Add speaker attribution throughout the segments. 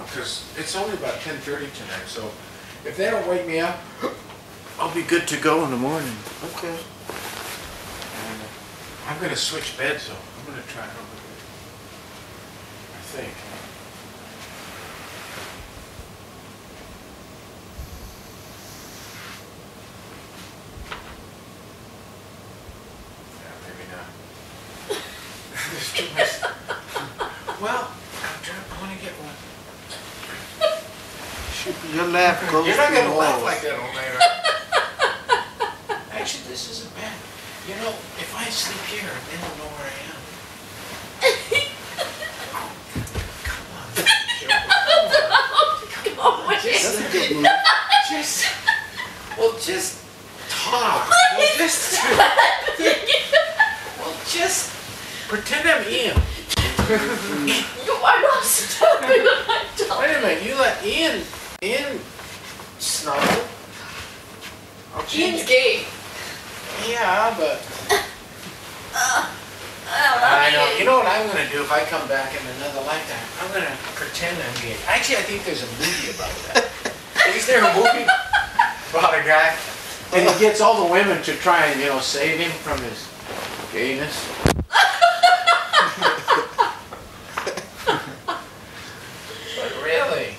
Speaker 1: because it's only about 10:30 tonight, so if they don't wake me up, I'll be good to go in the morning.
Speaker 2: Okay.
Speaker 1: And I'm going to switch beds, though. I'm going to try it over here. I think. Yeah, maybe not. There's too much. Well, I want to get one.
Speaker 2: Your laugh goes
Speaker 1: You're not going to laugh
Speaker 2: walls.
Speaker 1: like that all night. Actually, this isn't bad. You know, if I sleep here, they don't know where I am. Come on.
Speaker 3: Come on.
Speaker 2: That's a good move.
Speaker 1: Just talk. Just pretend I'm Ian.
Speaker 3: You are not stopping what I'm talking.
Speaker 1: Wait a minute, you let Ian snuggle.
Speaker 3: Ian's gay.
Speaker 1: Yeah, but I know. You know what I'm going to do if I come back in another lifetime? I'm going to pretend I'm gay. Actually, I think there's a movie about that. Is there a movie about a guy and he gets all the women to try and, you know, save him from his gayness? But really?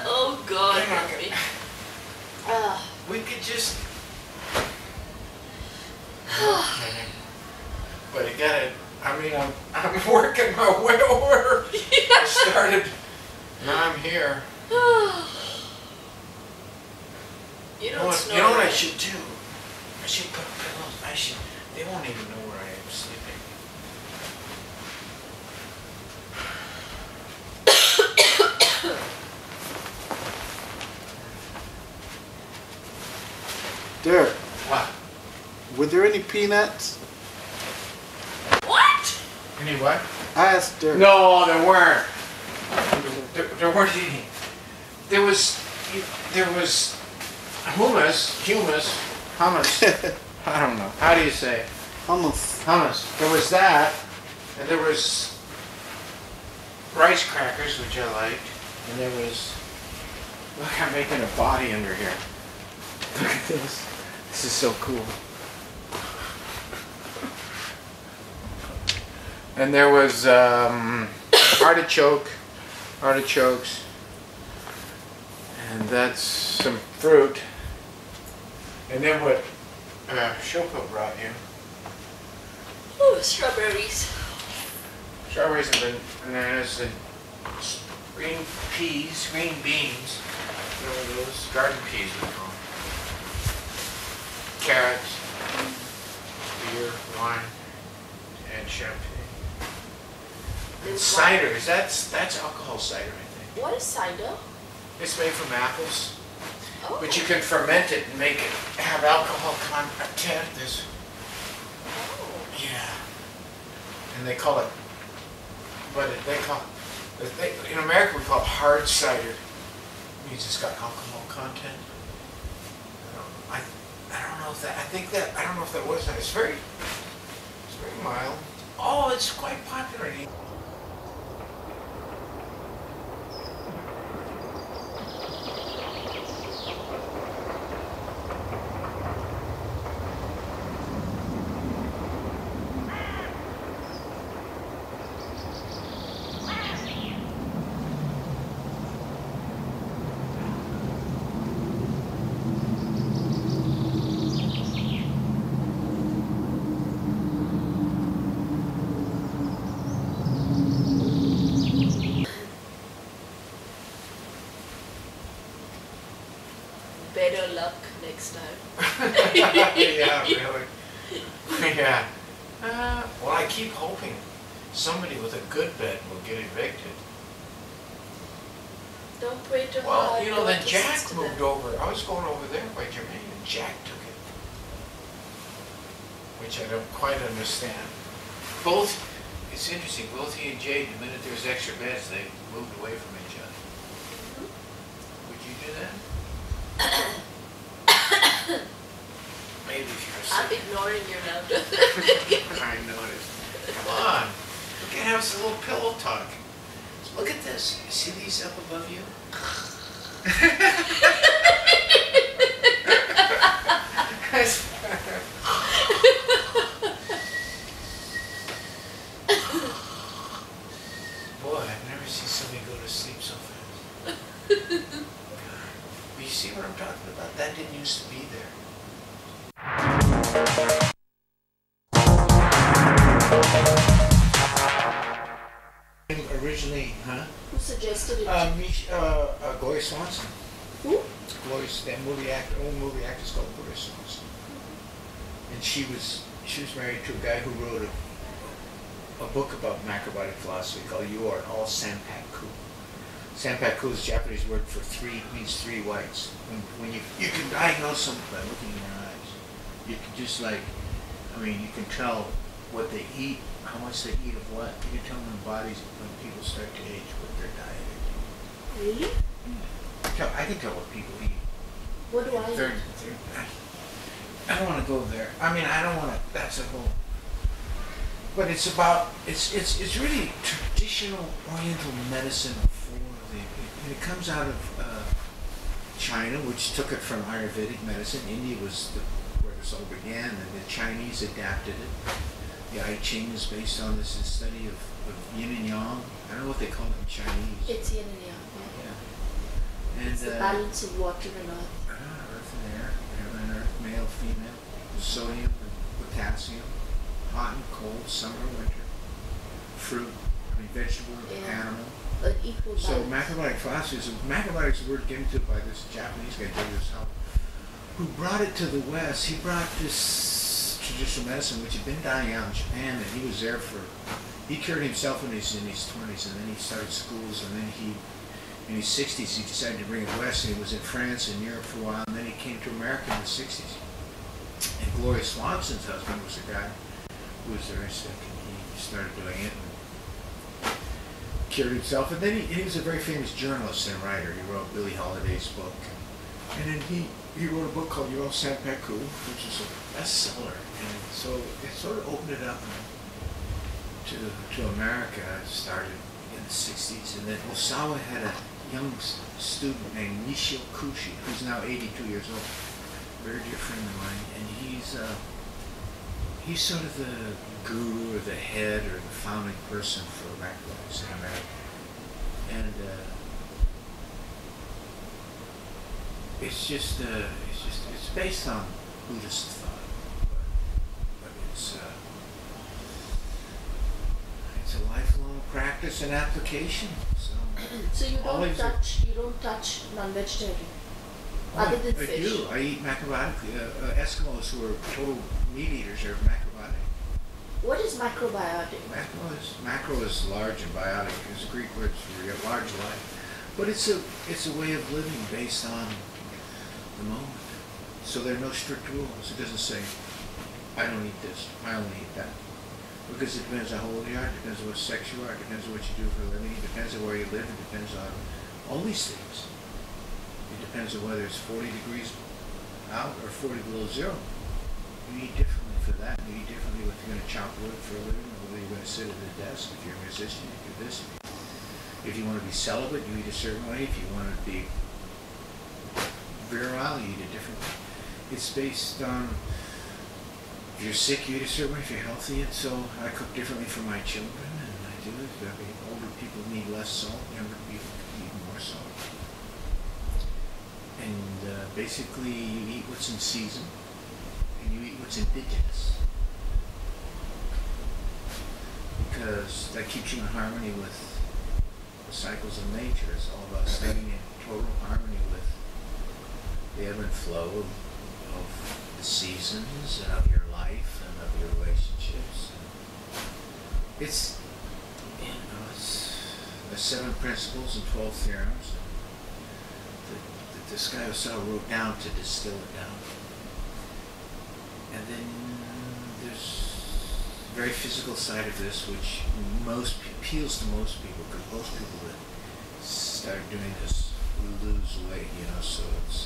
Speaker 3: Oh God.
Speaker 1: We could just. But you gotta. I mean, I'm working my way over. I started. Now I'm here.
Speaker 3: You
Speaker 1: You know
Speaker 3: don't
Speaker 1: what?
Speaker 3: snore.
Speaker 1: You know what I should do? I should put pillows. I should. They won't even know where I am sleeping.
Speaker 2: Dirk,
Speaker 1: What?
Speaker 2: were there any peanuts?
Speaker 3: What?
Speaker 1: Any what?
Speaker 2: I asked Dirk.
Speaker 1: No, there weren't. There weren't any. There was hummus. I don't know. How do you say it?
Speaker 2: Hummus.
Speaker 1: Hummus. There was that, and there was rice crackers, which I liked, and there was. Look, I'm making a body under here. Look at this. This is so cool. And there was artichokes, and that's some fruit. And then what Shoko brought you.
Speaker 3: Oh, strawberries.
Speaker 1: Strawberries and bananas and green peas, green beans. You know those garden peas we call them. Carrots, beer, wine, and champagne. And cider, that's alcohol cider, I think.
Speaker 3: What is cider?
Speaker 1: It's made from apples,
Speaker 3: Oh.
Speaker 1: but you can ferment it and make it have alcohol content. There's,
Speaker 3: Oh.
Speaker 1: yeah, and they call it, in America we call it hard cider. It means it's got alcohol content. I don't know if that, I don't know if that was that. It's very mild. Oh, it's quite popular.
Speaker 3: Better luck next time.
Speaker 1: Yeah, really. Yeah. Well, I keep hoping somebody with a good bed will get evicted.
Speaker 3: Don't pray too
Speaker 1: Well,
Speaker 3: hard.
Speaker 1: you know,
Speaker 3: don't
Speaker 1: then
Speaker 3: listen
Speaker 1: Jack
Speaker 3: to
Speaker 1: moved
Speaker 3: them.
Speaker 1: over. I was going over there by Jermaine, and Jack took it, which I don't quite understand. It's interesting, both he and Jade, the minute there's extra beds, they moved away from each other. Would you do that? Maybe if you're
Speaker 3: I'm
Speaker 1: sick.
Speaker 3: ignoring you now.
Speaker 1: I noticed. Come on. can have us a little pillow talk. So look at this. You see these up above you? Boy, I've never seen somebody go to sleep so fast. You see what I'm talking about? That didn't used to be there. Originally, huh?
Speaker 3: Who suggested it?
Speaker 1: Gloria Swanson.
Speaker 3: Who?
Speaker 1: That old movie actress called Gloria Swanson. And she was married to a guy who wrote a book about macrobiotic philosophy called You Are All Sanpaku. Sanpaku is a Japanese word for three, means three whites. When you can diagnose someone by looking in their eyes. You can just you can tell what they eat, how much they eat of what. You can tell when people start to age what their diet is.
Speaker 3: Really?
Speaker 1: Yeah. I can tell what people eat.
Speaker 3: What do I eat?
Speaker 1: I don't want to go there. I don't want to, that's a whole, but it's really traditional Oriental medicine and it comes out of China, which took it from Ayurvedic medicine. India was where this all began, and the Chinese adapted it. The I Ching is based on this study of yin and yang. I don't know what they call it in Chinese.
Speaker 3: It's yin and yang.
Speaker 1: Yeah. And
Speaker 3: it's the balance of water and earth.
Speaker 1: Earth and air, male, female, sodium and potassium, hot and cold, summer, winter, fruit, vegetable, animal.
Speaker 3: An equal balance.
Speaker 1: So macrobiotic philosophy macrobiotic is a word given to by this Japanese guy, who brought it to the West. He brought this traditional medicine, which had been dying out in Japan, and he was there he cured himself in his 20s, and then he started schools, and then in his 60s, he decided to bring it west, and he was in France and Europe for a while, and then he came to America in the 60s. And Gloria Swanson's husband was a guy who was very sick, and he started doing it and cured himself. And then he was a very famous journalist and writer. He wrote Billie Holiday's book. And then he wrote a book called You Are All Sanpaku, which is a bestseller. And so it sort of opened it up to America. It started in the 60s. And then Osawa had a young student named Nishio Kushi, who's now 82 years old. Very dear friend of mine. And he's sort of the guru or the head or the founding person for macrobiotics in America. And it's based on Buddhist thought, but it's a lifelong practice and application.
Speaker 3: So you don't touch non-vegetarian, other than fish.
Speaker 1: I do. I eat macrobiotically. Eskimos who are total meat eaters are macrobiotic.
Speaker 3: What is macrobiotic?
Speaker 1: Macro is large and biotic. It's a Greek word for large life. But it's a way of living based on the moment. So there are no strict rules. It doesn't say, I don't eat this, I only eat that. Because it depends on how old you are, it depends on what sex you are, it depends on what you do for a living, it depends on where you live, it depends on all these things. It depends on whether it's 40 degrees out or 40 below zero. You eat differently for that. You eat differently if you're going to chop wood for a living, or whether you're going to sit at a desk, if you're a musician, if you're this. If you want to be celibate, you eat a certain way. If you want to be virile, you eat a different way. It's based on, if you're sick, you eat a certain way. If you're healthy, and so I cook differently for my children, and I do it. Older people need less salt, younger people need more salt. And basically, you eat what's in season, and you eat what's indigenous. Because that keeps you in harmony with the cycles of nature. It's all about staying in total harmony with the ebb and flow of the seasons and of your life and of your relationships. It's the 7 principles and 12 theorems that this guy Osawa wrote down to distill it down. And then there's a very physical side of this, which appeals to most people, because most people that start doing this lose weight, so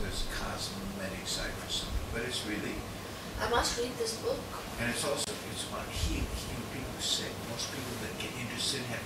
Speaker 1: there's a cosmetic side for some people. But it's really...
Speaker 3: I must read this book.
Speaker 1: And it's also, it's about healing people who are sick. Most people that get interested have